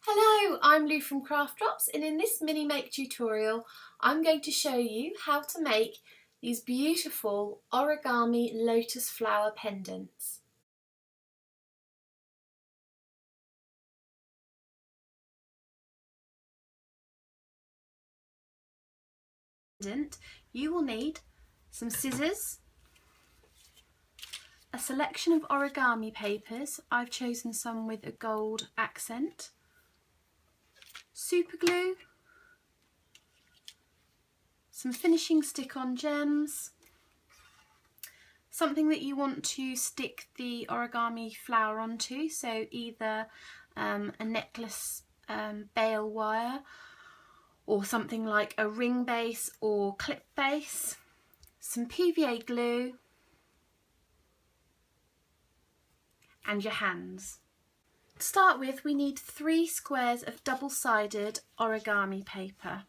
Hello, I'm Lou from Craft Drops, and in this mini make tutorial I'm going to show you how to make these beautiful origami lotus flower pendants. You will need some scissors, a selection of origami papers. I've chosen some with a gold accent, super glue, some finishing stick-on gems, something that you want to stick the origami flower onto, so either a necklace bale wire or something like a ring base or clip base, some PVA glue and your hands. To start with, we need 3 squares of double-sided origami paper.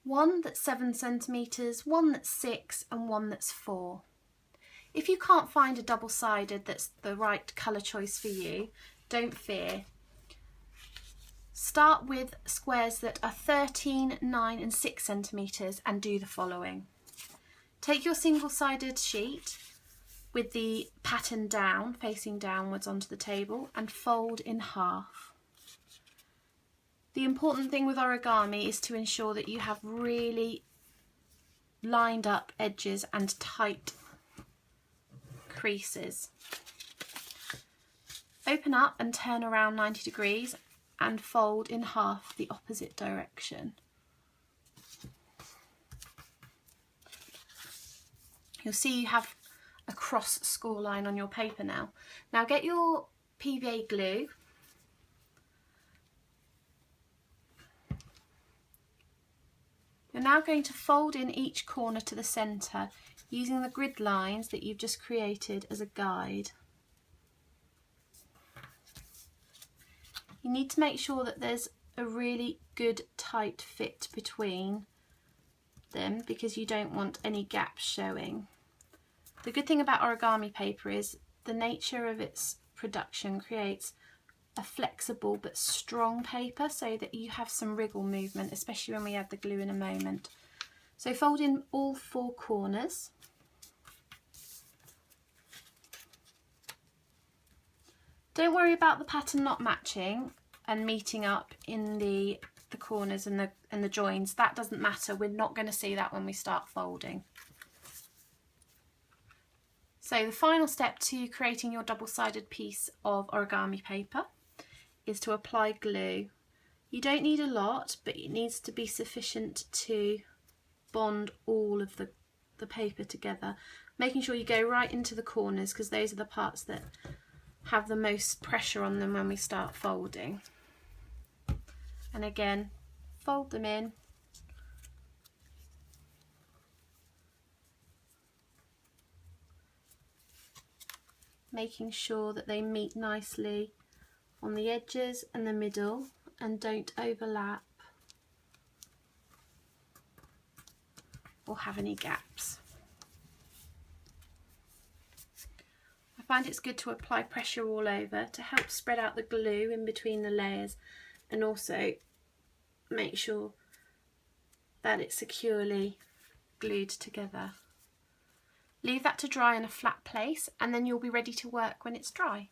One that's 7 centimetres, one that's 6 and one that's 4. If you can't find a double-sided that's the right colour choice for you, don't fear. Start with squares that are 13, 9 and 6 centimetres and do the following. Take your single-sided sheet with the pattern down, facing downwards onto the table, and fold in half. The important thing with origami is to ensure that you have really lined up edges and tight creases. Open up and turn around 90 degrees and fold in half the opposite direction. You'll see you have a cross score line on your paper now. Now get your PVA glue You're now going to fold in each corner to the centre using the grid lines that you've just created as a guide. You need to make sure that there's a really good tight fit between them because you don't want any gaps showing. The good thing about origami paper is the nature of its production creates a flexible but strong paper so that you have some wriggle movement, especially when we add the glue in a moment. So fold in all 4 corners. Don't worry about the pattern not matching and meeting up in the corners and the joins. That doesn't matter. We're not going to see that when we start folding. So the final step to creating your double-sided piece of origami paper is to apply glue. You don't need a lot, but it needs to be sufficient to bond all of the paper together, making sure you go right into the corners because those are the parts that have the most pressure on them when we start folding. And again, fold them in. Making sure that they meet nicely on the edges and the middle and don't overlap or have any gaps. I find it's good to apply pressure all over to help spread out the glue in between the layers and also make sure that it's securely glued together. Leave that to dry in a flat place and then you'll be ready to work when it's dry.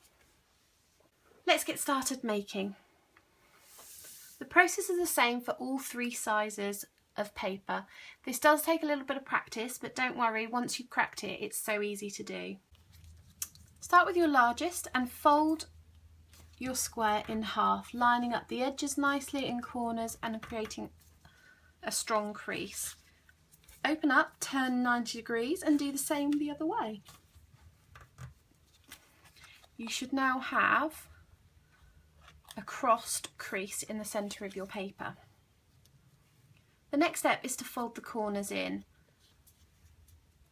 Let's get started making. The process is the same for all 3 sizes of paper. This does take a little bit of practice, but don't worry, once you've cracked it, it's so easy to do. Start with your largest and fold your square in half, lining up the edges nicely in corners and creating a strong crease. Open up, turn 90 degrees and do the same the other way. You should now have a crossed crease in the centre of your paper. The next step is to fold the corners in.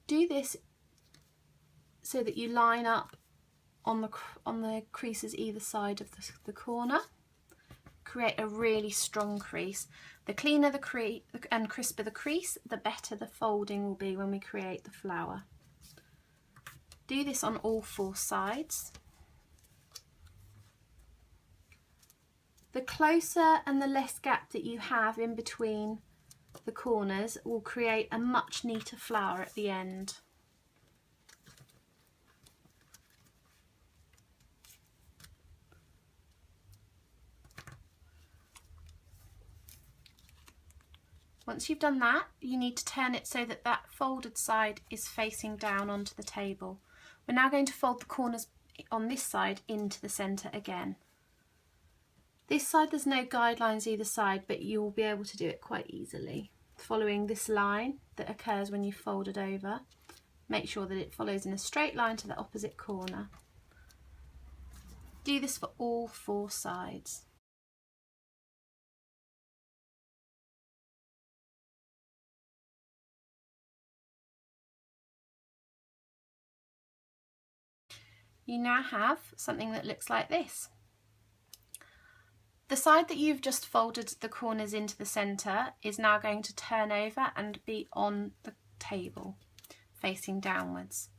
Do this so that you line up on the creases either side of the corner. Create a really strong crease. The cleaner the crease and crisper the crease, the better the folding will be when we create the flower. Do this on all 4 sides. The closer and the less gap that you have in between the corners will create a much neater flower at the end. Once you've done that, you need to turn it so that that folded side is facing down onto the table. We're now going to fold the corners on this side into the centre again. This side there's no guidelines either side, but you'll be able to do it quite easily. Following this line that occurs when you fold it over, make sure that it follows in a straight line to the opposite corner. Do this for all 4 sides. You now have something that looks like this. The side that you've just folded the corners into the centre is now going to turn over and be on the table, facing downwards.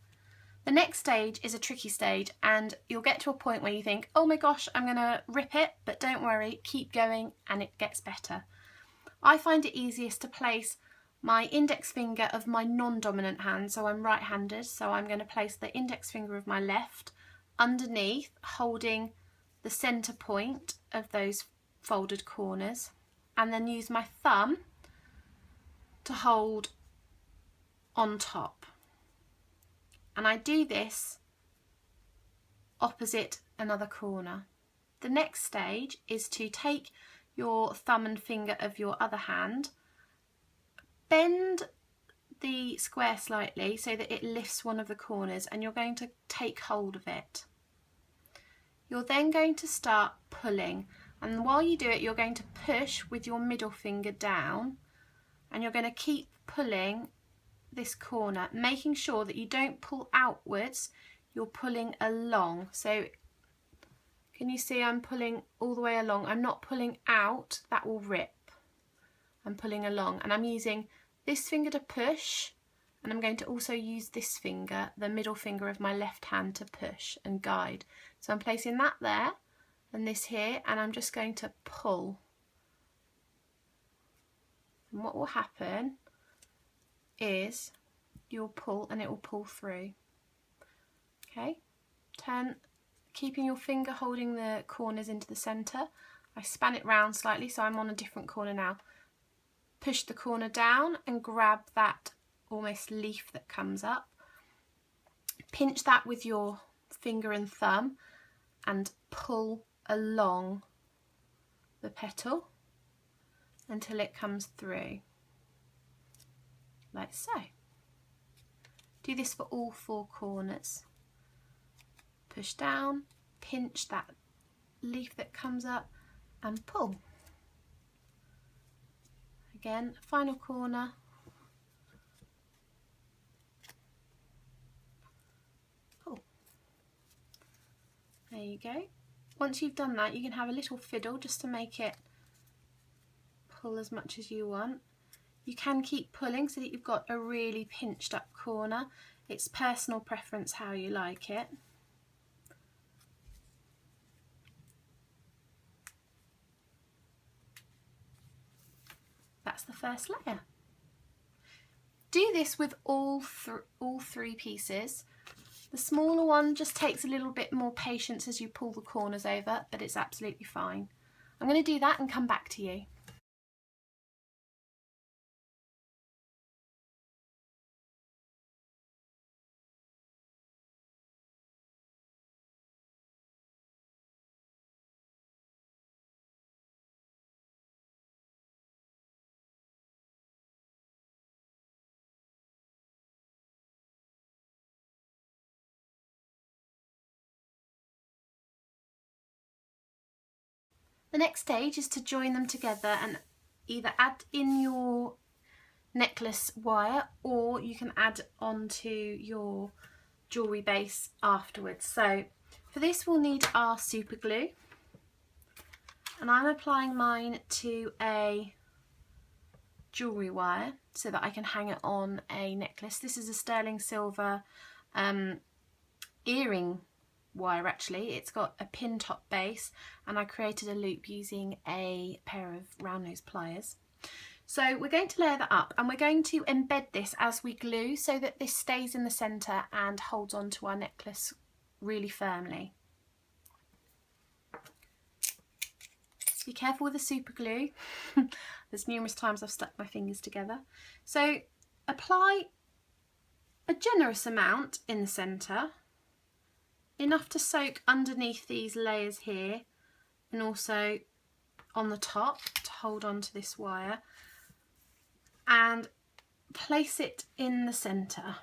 The next stage is a tricky stage, and you'll get to a point where you think, oh my gosh, I'm going to rip it, but don't worry, keep going and it gets better. I find it easiest to place my index finger of my non-dominant hand, so I'm right-handed, so I'm going to place the index finger of my left underneath, holding the centre point of those folded corners, and then use my thumb to hold on top. And I do this opposite another corner. The next stage is to take your thumb and finger of your other hand, bend the square slightly so that it lifts one of the corners, and you're going to take hold of it. You're then going to start pulling, and while you do it you're going to push with your middle finger down, and you're going to keep pulling this corner, making sure that you don't pull outwards, you're pulling along. So can you see I'm pulling all the way along? I'm not pulling out, that will rip. I'm pulling along, and I'm using this finger to push, and I'm going to also use this finger, the middle finger of my left hand, to push and guide. So I'm placing that there and this here, and I'm just going to pull. And what will happen is you'll pull and it will pull through. Okay, turn, keeping your finger holding the corners into the centre. I span it round slightly so I'm on a different corner now. Push the corner down and grab that almost leaf that comes up. Pinch that with your finger and thumb and pull along the petal until it comes through, like so. Do this for all 4 corners. Push down, pinch that leaf that comes up and pull. Again, final corner. Pull. There you go. Once you've done that, you can have a little fiddle just to make it pull as much as you want. You can keep pulling so that you've got a really pinched up corner. It's personal preference how you like it. That's the first layer. Do this with all 3 pieces. The smaller one just takes a little bit more patience as you pull the corners over, but it's absolutely fine. I'm going to do that and come back to you. The next stage is to join them together and either add in your necklace wire, or you can add onto your jewellery base afterwards. So for this we'll need our super glue, and I'm applying mine to a jewellery wire so that I can hang it on a necklace. This is a sterling silver earring wire actually. It's got a pin top base and I created a loop using a pair of round nose pliers. So we're going to layer that up and we're going to embed this as we glue so that this stays in the centre and holds on to our necklace really firmly. Be careful with the super glue. There's numerous times I've stuck my fingers together. So apply a generous amount in the centre, enough to soak underneath these layers here and also on the top to hold on to this wire, and place it in the centre.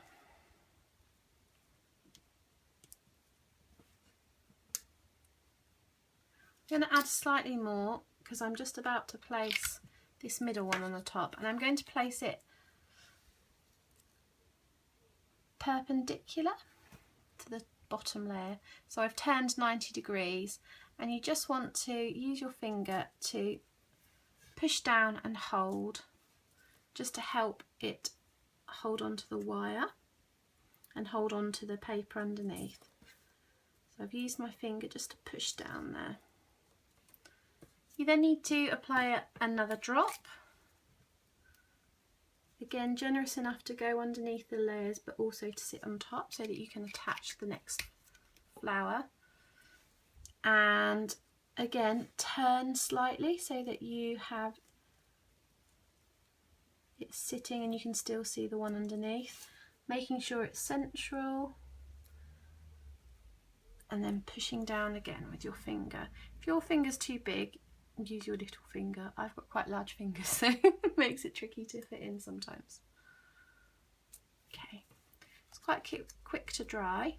I'm going to add slightly more because I'm just about to place this middle one on the top, and I'm going to place it perpendicular to the bottom layer. So I've turned 90 degrees and you just want to use your finger to push down and hold, just to help it hold onto the wire and hold on to the paper underneath. So I've used my finger just to push down there. You then need to apply another drop. Again, generous enough to go underneath the layers but also to sit on top so that you can attach the next flower. And again, turn slightly so that you have it sitting and you can still see the one underneath, making sure it's central, and then pushing down again with your finger. If your finger's too big, use your little finger. I've got quite large fingers, so it makes it tricky to fit in sometimes. Okay, it's quite quick to dry,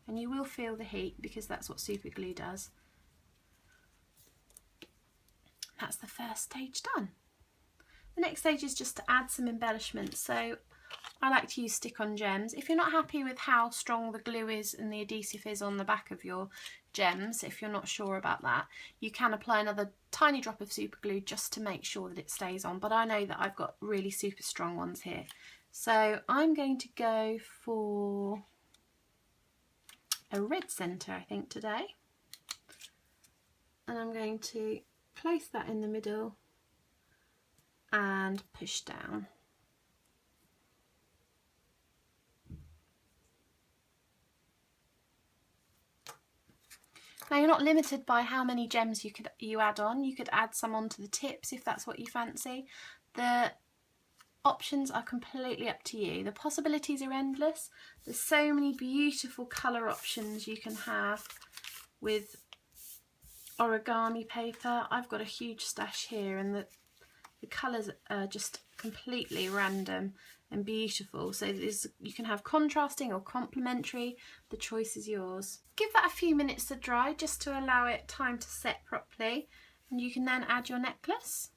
and you will feel the heat because that's what super glue does. That's the first stage done. The next stage is just to add some embellishments. So I like to use stick-on gems. If you're not happy with how strong the glue is and the adhesive is on the back of your gems, if you're not sure about that, you can apply another tiny drop of super glue just to make sure that it stays on. But I know that I've got really super strong ones here. So I'm going to go for a red centre, I think, today. And I'm going to place that in the middle and push down. Now you're not limited by how many gems you add on. You could add some onto the tips if that's what you fancy. The options are completely up to you. The possibilities are endless. There's so many beautiful colour options you can have with origami paper. I've got a huge stash here and the colours are just completely random and beautiful. So you can have contrasting or complementary. The choice is yours. Give that a few minutes to dry just to allow it time to set properly, and you can then add your necklace.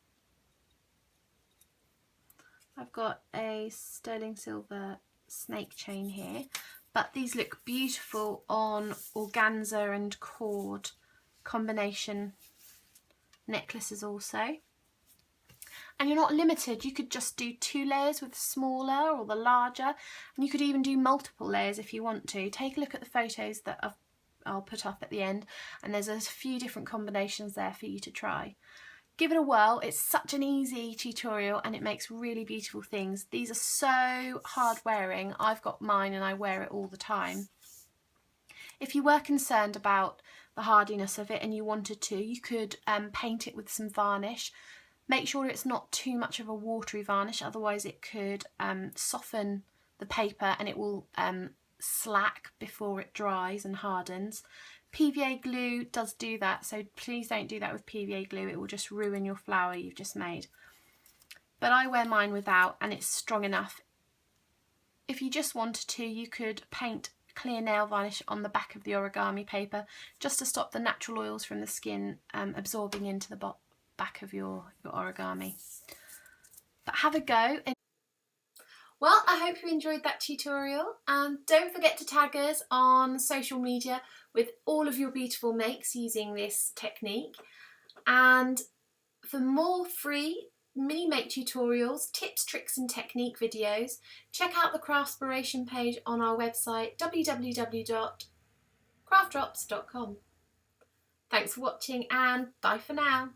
I've got a sterling silver snake chain here, but these look beautiful on organza and cord combination necklaces also. And you're not limited, you could just do 2 layers with the smaller or the larger, and you could even do multiple layers if you want to. Take a look at the photos that I'll put up at the end, and there's a few different combinations there for you to try. Give it a whirl. It's such an easy tutorial and it makes really beautiful things. These are so hard wearing. I've got mine and I wear it all the time. If you were concerned about the hardiness of it and you wanted to, you could paint it with some varnish. Make sure it's not too much of a watery varnish, otherwise it could soften the paper and it will slack before it dries and hardens. PVA glue does do that, so please don't do that with PVA glue. It will just ruin your flower you've just made. But I wear mine without and it's strong enough. If you just wanted to, you could paint clear nail varnish on the back of the origami paper just to stop the natural oils from the skin absorbing into the back of your origami. But have a go. Well, I hope you enjoyed that tutorial, and don't forget to tag us on social media with all of your beautiful makes using this technique. And for more free mini make tutorials, tips, tricks and technique videos, check out the Craftspiration page on our website www.craftdrops.com. Thanks for watching and bye for now.